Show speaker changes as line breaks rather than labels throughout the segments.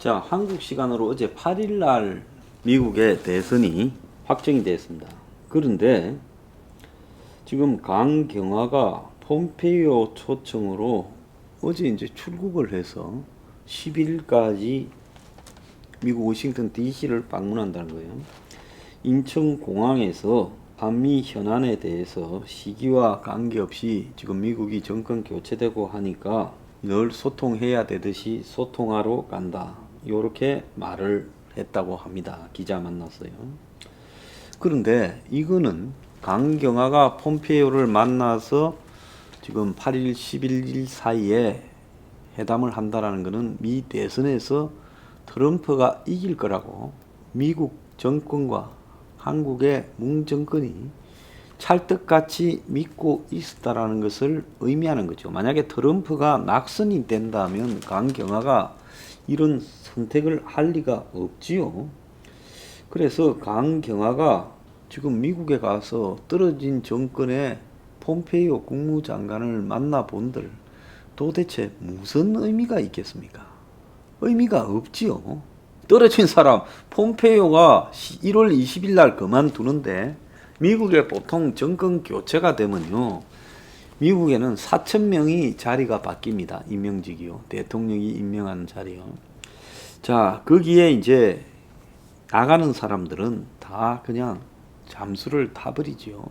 자, 한국 시간으로 어제 8일 날 미국의 대선이 확정이 됐습니다. 그런데 지금 강경화가 폼페이오 초청으로 어제 이제 출국을 해서 10일까지 미국 워싱턴 DC를 방문한다는 거예요. 인천공항에서 한미 현안에 대해서 시기와 관계없이 지금 미국이 정권 교체되고 하니까 늘 소통해야 되듯이 소통하러 간다. 이렇게 말을 했다고 합니다. 기자 만났어요. 그런데 이거는 강경화가 폼페이오를 만나서 지금 8일, 11일 사이에 회담을 한다라는 것은 미 대선에서 트럼프가 이길 거라고 미국 정권과 한국의 문 정권이 찰떡같이 믿고 있었다라는 것을 의미하는 거죠. 만약에 트럼프가 낙선이 된다면 강경화가 이런 선택을 할 리가 없지요. 그래서 강경화가 지금 미국에 가서 떨어진 정권의 폼페이오 국무장관을 만나본들 도대체 무슨 의미가 있겠습니까? 의미가 없지요. 떨어진 사람 폼페이오가 1월 20일 날 그만두는데 미국에 보통 정권 교체가 되면요. 미국에는 4,000명이 자리가 바뀝니다. 임명직이요. 대통령이 임명하는 자리요. 자, 거기에 이제 나가는 사람들은 다 그냥 잠수를 타버리지요.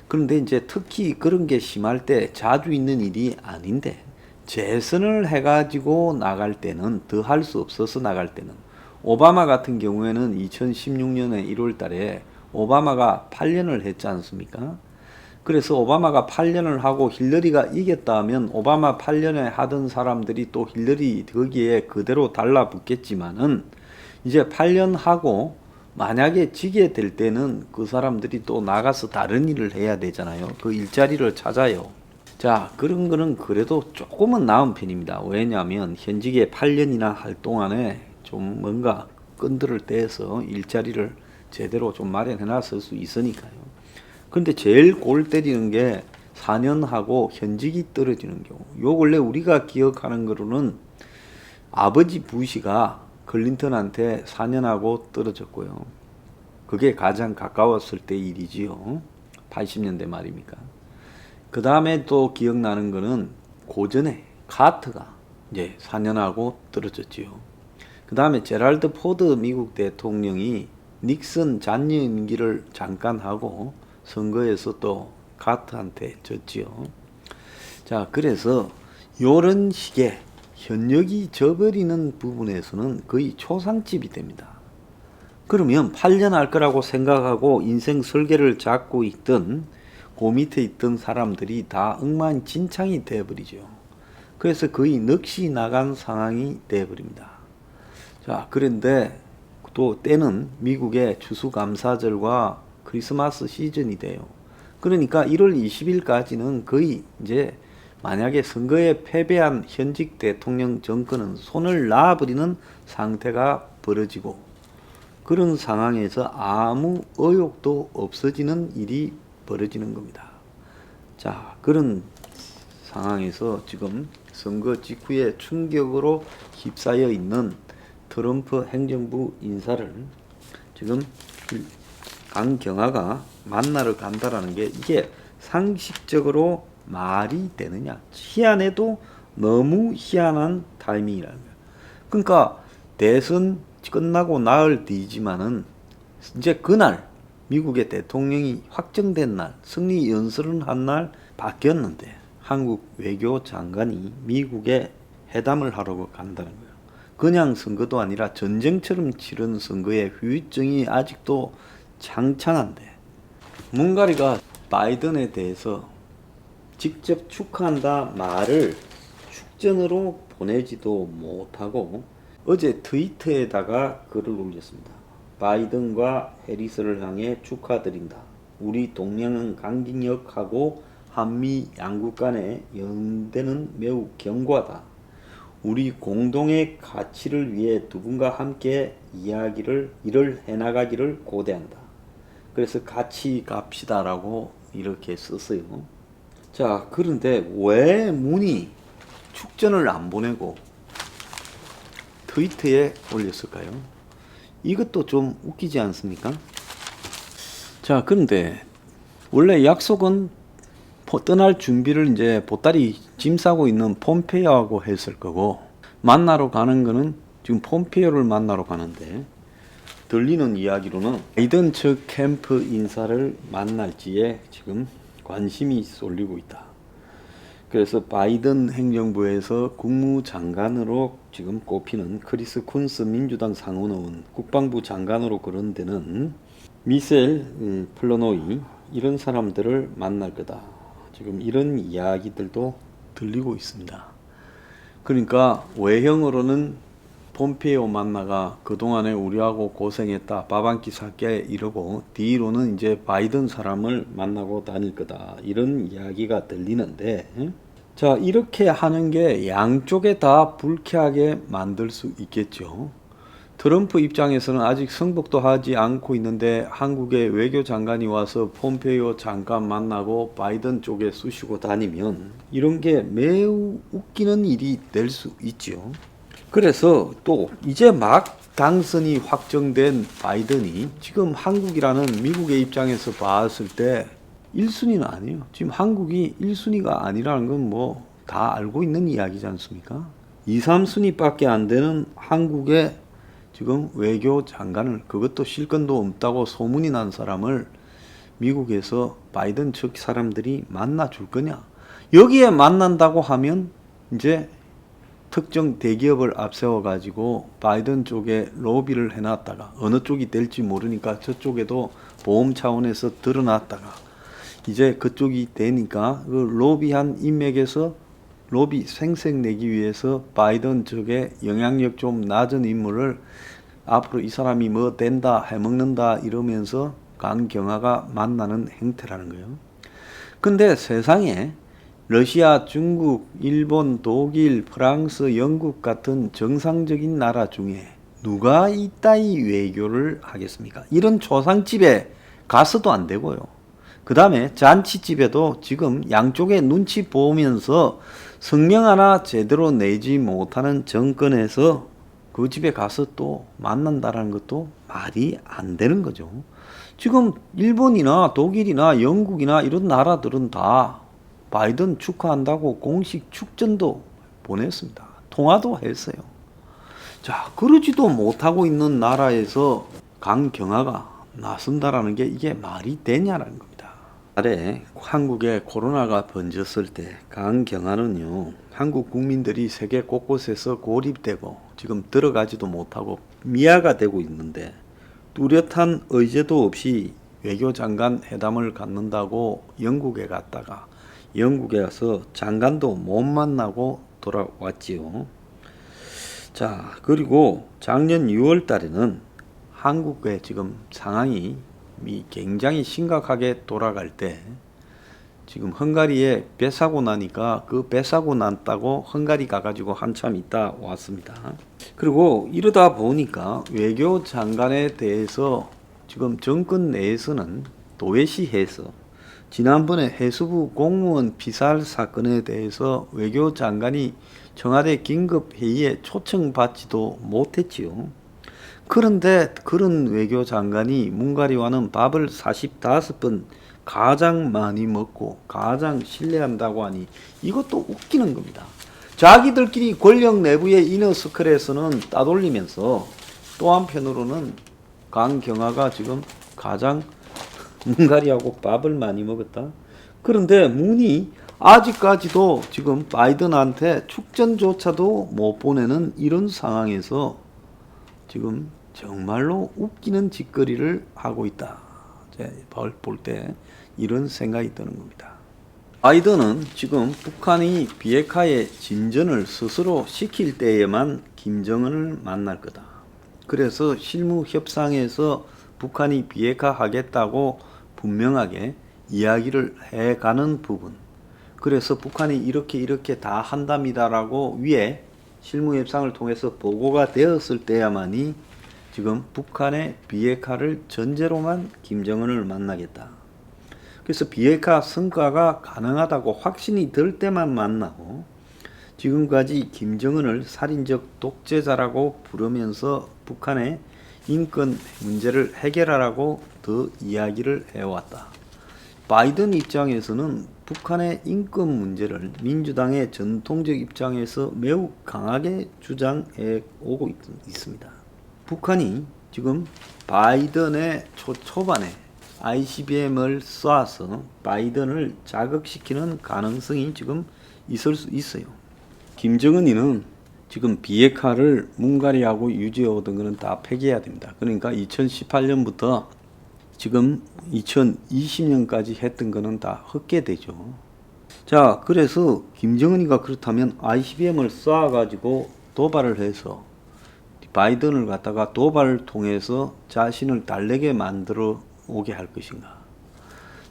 그런데 이제 특히 그런 게 심할 때 자주 있는 일이 아닌데 재선을 해가지고 나갈 때는 더 할 수 없어서 나갈 때는 오바마 같은 경우에는 2016년에 1월 달에 오바마가 8년을 했지 않습니까? 그래서 오바마가 8년을 하고 힐러리가 이겼다 하면 오바마 8년에 하던 사람들이 또 힐러리 거기에 그대로 달라붙겠지만은 이제 8년 하고 만약에 지게 될 때는 그 사람들이 또 나가서 다른 일을 해야 되잖아요. 그 일자리를 찾아요. 자, 그런 거는 그래도 조금은 나은 편입니다. 왜냐하면 현직에 8년이나 할 동안에 좀 뭔가 끈들을 떼서 일자리를 제대로 좀 마련해 놨을 수 있으니까요. 근데 제일 골 때리는 게 4년 하고 현직이 떨어지는 경우. 요 근래 우리가 기억하는 거로는 아버지 부시가 클린턴한테 4년 하고 떨어졌고요. 그게 가장 가까웠을 때 일이지요. 80년대 말입니까? 그 다음에 또 기억나는 거는 고전에 카터가 이제 4년 하고 떨어졌지요. 그 다음에 제랄드 포드 미국 대통령이 닉슨 잔여 임기를 잠깐 하고 선거에서 또 카터한테 졌지요. 자, 그래서 요런 식의 현역이 져버리는 부분에서는 거의 초상집이 됩니다. 그러면 8년 할 거라고 생각하고 인생 설계를 잡고 있던 그 밑에 있던 사람들이 다 엉망진창이 되어버리죠. 그래서 거의 넋이 나간 상황이 되어버립니다. 자, 그런데 또 때는 미국의 추수감사절과 크리스마스 시즌이 돼요. 그러니까 1월 20일까지는 거의 이제 만약에 선거에 패배한 현직 대통령 정권은 손을 놔버리는 상태가 벌어지고 그런 상황에서 아무 의혹도 없어지는 일이 벌어지는 겁니다. 자, 그런 상황에서 지금 선거 직후에 충격으로 휩싸여 있는 트럼프 행정부 인사를 지금 강경화가 만나러 간다라는 게 이게 상식적으로 말이 되느냐. 희한해도 너무 희한한 타이밍이라는 거예요. 그러니까 대선 끝나고 나흘 뒤지만은 이제 그날 미국의 대통령이 확정된 날 승리 연설을 한 날 바뀌었는데 한국 외교장관이 미국에 회담을 하러 간다는 거예요. 그냥 선거도 아니라 전쟁처럼 치른 선거의 후유증이 아직도 창창한데 문가리가 바이든에 대해서 직접 축하한다 말을 축전으로 보내지도 못하고 어제 트위터에다가 글을 올렸습니다. 바이든과 해리스를 향해 축하드린다. 우리 동맹은 강진역하고 한미 양국 간의 연대는 매우 견고하다. 우리 공동의 가치를 위해 두 분과 함께 일을 해나가기를 고대한다. 그래서 같이 갑시다라고 이렇게 썼어요. 자, 그런데 왜 문이 축전을 안 보내고 트위터에 올렸을까요? 이것도 좀 웃기지 않습니까? 자, 그런데 원래 약속은 떠날 준비를 이제 보따리 짐 싸고 있는 폼페이오하고 했을 거고, 만나러 가는 거는 지금 폼페이오를 만나러 가는데, 들리는 이야기로는 바이든 측 캠프 인사를 만날지에 지금 관심이 쏠리고 있다. 그래서 바이든 행정부에서 국무장관으로 지금 꼽히는 크리스 쿤스 민주당 상원의원, 국방부 장관으로 그런 데는 미셸 플러노이 이런 사람들을 만날 거다. 지금 이런 이야기들도 들리고 있습니다. 그러니까 외형으로는 폼페이오 만나가 그동안에 우리하고 고생했다, 밥 한 끼 살게 이러고, 뒤로는 이제 바이든 사람을 만나고 다닐 거다, 이런 이야기가 들리는데, 자, 이렇게 하는 게 양쪽에 다 불쾌하게 만들 수 있겠죠. 트럼프 입장에서는 아직 승복도 하지 않고 있는데 한국의 외교장관이 와서 폼페이오 장관 만나고 바이든 쪽에 쑤시고 다니면 이런 게 매우 웃기는 일이 될 수 있죠. 그래서 또 이제 막 당선이 확정된 바이든이 지금 한국이라는 미국의 입장에서 봤을 때 1순위는 아니에요. 지금 한국이 1순위가 아니라는 건 뭐 다 알고 있는 이야기지 않습니까? 2, 3순위밖에 안 되는 한국의 지금 외교 장관을, 그것도 실권도 없다고 소문이 난 사람을 미국에서 바이든 측 사람들이 만나줄 거냐? 여기에 만난다고 하면 이제 특정 대기업을 앞세워 가지고 바이든 쪽에 로비를 해놨다가 어느 쪽이 될지 모르니까 저쪽에도 보험 차원에서 드러났다가 이제 그쪽이 되니까 그 로비한 인맥에서 로비 생색내기 위해서 바이든 쪽에 영향력 좀 낮은 인물을 앞으로 이 사람이 뭐 된다, 해먹는다 이러면서 강경화가 만나는 행태라는 거예요. 근데 세상에 러시아, 중국, 일본, 독일, 프랑스, 영국 같은 정상적인 나라 중에 누가 이따위 외교를 하겠습니까? 이런 초상집에 가서도 안 되고요. 그 다음에 잔치집에도 지금 양쪽에 눈치 보면서 성명 하나 제대로 내지 못하는 정권에서 그 집에 가서 또 만난다라는 것도 말이 안 되는 거죠. 지금 일본이나 독일이나 영국이나 이런 나라들은 다 바이든 축하한다고 공식 축전도 보냈습니다. 통화도 했어요. 자, 그러지도 못하고 있는 나라에서 강경화가 나선다라는 게 이게 말이 되냐라는 겁니다. 아래 한국에 코로나가 번졌을 때 강경화는요, 한국 국민들이 세계 곳곳에서 고립되고 지금 들어가지도 못하고 미아가 되고 있는데 뚜렷한 의제도 없이 외교장관 회담을 갖는다고 영국에 갔다가 영국에 가서 장관도 못 만나고 돌아왔지요. 자, 그리고 작년 6월 달에는 한국의 지금 상황이 굉장히 심각하게 돌아갈 때 지금 헝가리에 배 사고 나니까 그 배 사고 났다고 헝가리 가가지고 한참 있다 왔습니다. 그리고 이러다 보니까 외교 장관에 대해서 지금 정권 내에서는 도외시해서 지난번에 해수부 공무원 피살 사건에 대해서 외교 장관이 청와대 긴급회의에 초청받지도 못했지요. 그런데 그런 외교 장관이 문가리와는 밥을 45번 가장 많이 먹고 가장 신뢰한다고 하니 이것도 웃기는 겁니다. 자기들끼리 권력 내부의 이너서클에서는 따돌리면서 또 한편으로는 강경화가 지금 가장 문가리하고 밥을 많이 먹었다. 그런데 문이 아직까지도 지금 바이든한테 축전조차도 못 보내는 이런 상황에서 지금 정말로 웃기는 짓거리를 하고 있다. 볼 때 이런 생각이 드는 겁니다. 바이든은 지금 북한이 비핵화의 진전을 스스로 시킬 때에만 김정은을 만날 거다. 그래서 실무 협상에서 북한이 비핵화하겠다고 분명하게 이야기를 해가는 부분. 그래서 북한이 이렇게 다 한답니다라고 위에 실무 협상을 통해서 보고가 되었을 때야만이 지금 북한의 비핵화를 전제로만 김정은을 만나겠다. 그래서 비핵화 성과가 가능하다고 확신이 들 때만 만나고 지금까지 김정은을 살인적 독재자라고 부르면서 북한의 인권 문제를 해결하라고 더 이야기를 해왔다. 바이든 입장에서는 북한의 인권 문제를 민주당의 전통적 입장에서 매우 강하게 주장해 오고 있습니다. 북한이 지금 바이든의 초반에 ICBM을 쏴서 바이든을 자극시키는 가능성이 지금 있을 수 있어요. 김정은이는 지금 비핵화를 뭉가리하고 유지해 오던 것은 다 폐기해야 됩니다. 그러니까 2018년부터 지금 2020년까지 했던 거는 다 헛개되죠. 자, 그래서 김정은이가 그렇다면 ICBM을 쏴가지고 도발을 해서 바이든을 갖다가 도발을 통해서 자신을 달래게 만들어 오게 할 것인가.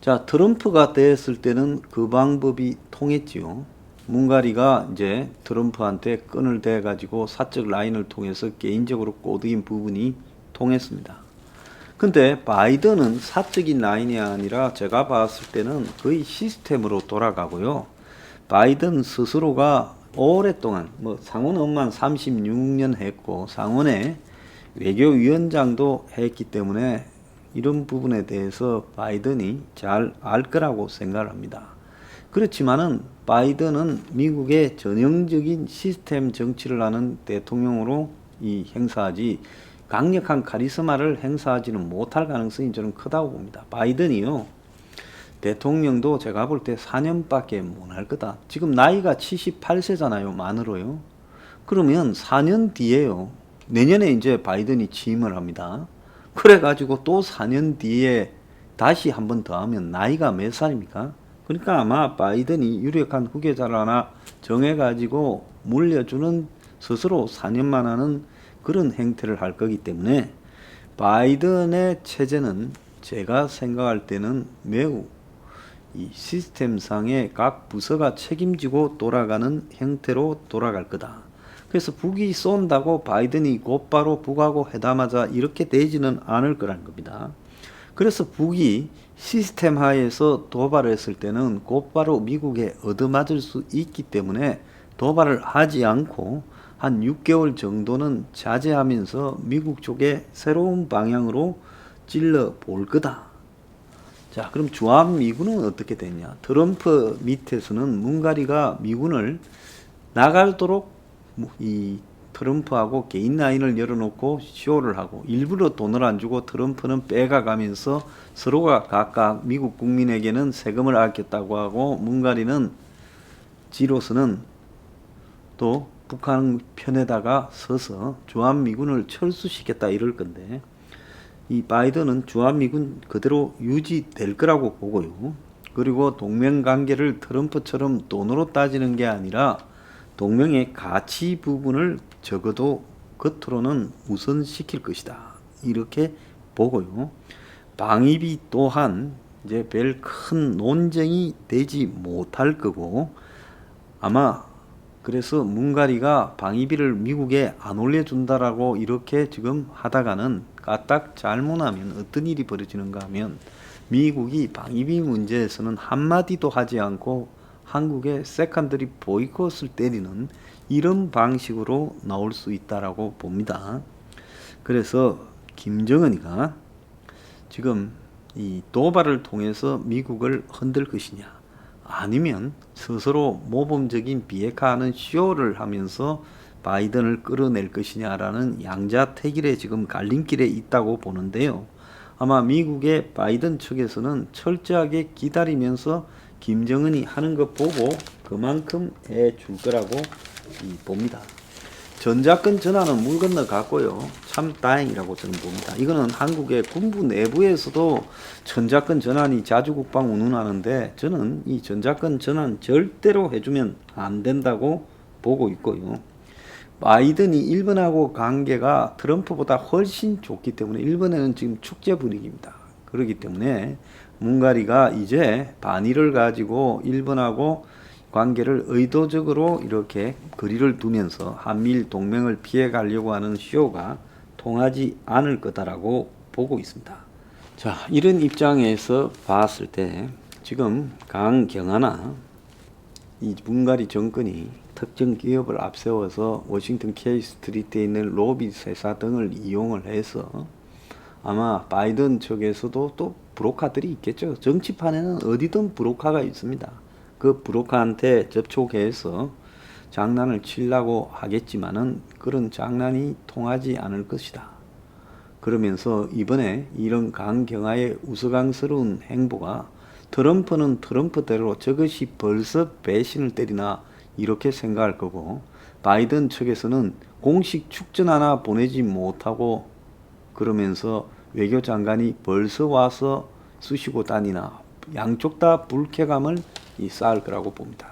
자, 트럼프가 됐을 때는 그 방법이 통했지요. 뭉가리가 이제 트럼프한테 끈을 대가지고 사적 라인을 통해서 개인적으로 꼬드긴 부분이 통했습니다. 근데 바이든은 사적인 라인이 아니라 제가 봤을 때는 거의 시스템으로 돌아가고요. 바이든 스스로가 오랫동안 상원 업만 36년 했고 상원에 외교위원장도 했기 때문에 이런 부분에 대해서 바이든이 잘 알 거라고 생각을 합니다. 그렇지만은 바이든은 미국의 전형적인 시스템 정치를 하는 대통령으로 행사하지 강력한 카리스마를 행사하지는 못할 가능성이 저는 크다고 봅니다. 바이든이요. 대통령도 제가 볼 때 4년밖에 못 할 거다. 지금 나이가 78세잖아요. 만으로요. 그러면 4년 뒤에요. 내년에 이제 바이든이 취임을 합니다. 그래가지고 또 4년 뒤에 다시 한 번 더 하면 나이가 몇 살입니까? 그러니까 아마 바이든이 유력한 후계자를 하나 정해가지고 물려주는 스스로 4년만 하는 그런 행태를 할 거기 때문에 바이든의 체제는 제가 생각할 때는 매우 이 시스템상의 각 부서가 책임지고 돌아가는 형태로 돌아갈 거다. 그래서 북이 쏜다고 바이든이 곧바로 북하고 회담하자 이렇게 되지는 않을 거라는 겁니다. 그래서 북이 시스템 하에서 도발을 했을 때는 곧바로 미국에 얻어맞을 수 있기 때문에 도발을 하지 않고 한 6개월 정도는 자제하면서 미국 쪽에 새로운 방향으로 찔러 볼 거다. 자, 그럼 주한미군은 어떻게 되냐? 트럼프 밑에서는 뭉가리가 미군을 나가도록 이 트럼프하고 개인 라인을 열어놓고 쇼를 하고 일부러 돈을 안 주고 트럼프는 빼가가면서 서로가 각각 미국 국민에게는 세금을 아꼈다고 하고 뭉가리는 지로서는 또 북한 편에다가 서서 주한미군을 철수시켰다 이럴 건데 이 바이든은 주한미군 그대로 유지될 거라고 보고요. 그리고 동맹관계를 트럼프처럼 돈으로 따지는 게 아니라 동맹의 가치 부분을 적어도 겉으로는 우선시킬 것이다. 이렇게 보고요. 방위비 또한 이제 별 큰 논쟁이 되지 못할 거고 아마 그래서 뭉가리가 방위비를 미국에 안 올려준다라고 이렇게 지금 하다가는 까딱 잘못하면 어떤 일이 벌어지는가 하면 미국이 방위비 문제에서는 한마디도 하지 않고 한국의 세컨더리 보이콧을 때리는 이런 방식으로 나올 수 있다라고 봅니다. 그래서 김정은이가 지금 이 도발을 통해서 미국을 흔들 것이냐 아니면 스스로 모범적인 비핵화하는 쇼를 하면서 바이든을 끌어낼 것이냐라는 양자택일에 지금 갈림길에 있다고 보는데요. 아마 미국의 바이든 측에서는 철저하게 기다리면서 김정은이 하는 것 보고 그만큼 해줄 거라고 봅니다. 전자권 전환은 물 건너 갔고요. 참 다행이라고 저는 봅니다. 이거는 한국의 군부 내부에서도 전자권 전환이 자주국방 운운하는데 저는 이 전자권 전환 절대로 해주면 안 된다고 보고 있고요. 바이든이 일본하고 관계가 트럼프보다 훨씬 좋기 때문에 일본에는 지금 축제 분위기입니다. 그렇기 때문에 뭉가리가 이제 반의를 가지고 일본하고 관계를 의도적으로 이렇게 거리를 두면서 한미일 동맹을 피해 가려고 하는 쇼가 통하지 않을 거다라고 보고 있습니다. 자, 이런 입장에서 봤을 때 지금 강경하나 이 뭉가리 정권이 특정 기업을 앞세워서 워싱턴 K 스트리트에 있는 로빗 회사 등을 이용을 해서 아마 바이든 측에서도 또 브로커들이 있겠죠. 정치판에는 어디든 브로커가 있습니다. 그 브로커한테 접촉해서 장난을 치려고 하겠지만은 그런 장난이 통하지 않을 것이다. 그러면서 이번에 이런 강경화의 우스꽝스러운 행보가 트럼프는 트럼프대로 저것이 벌써 배신을 때리나 이렇게 생각할 거고, 바이든 측에서는 공식 축전 하나 보내지 못하고 그러면서 외교장관이 벌써 와서 쑤시고 다니나 양쪽 다 불쾌감을 쌓을 거라고 봅니다.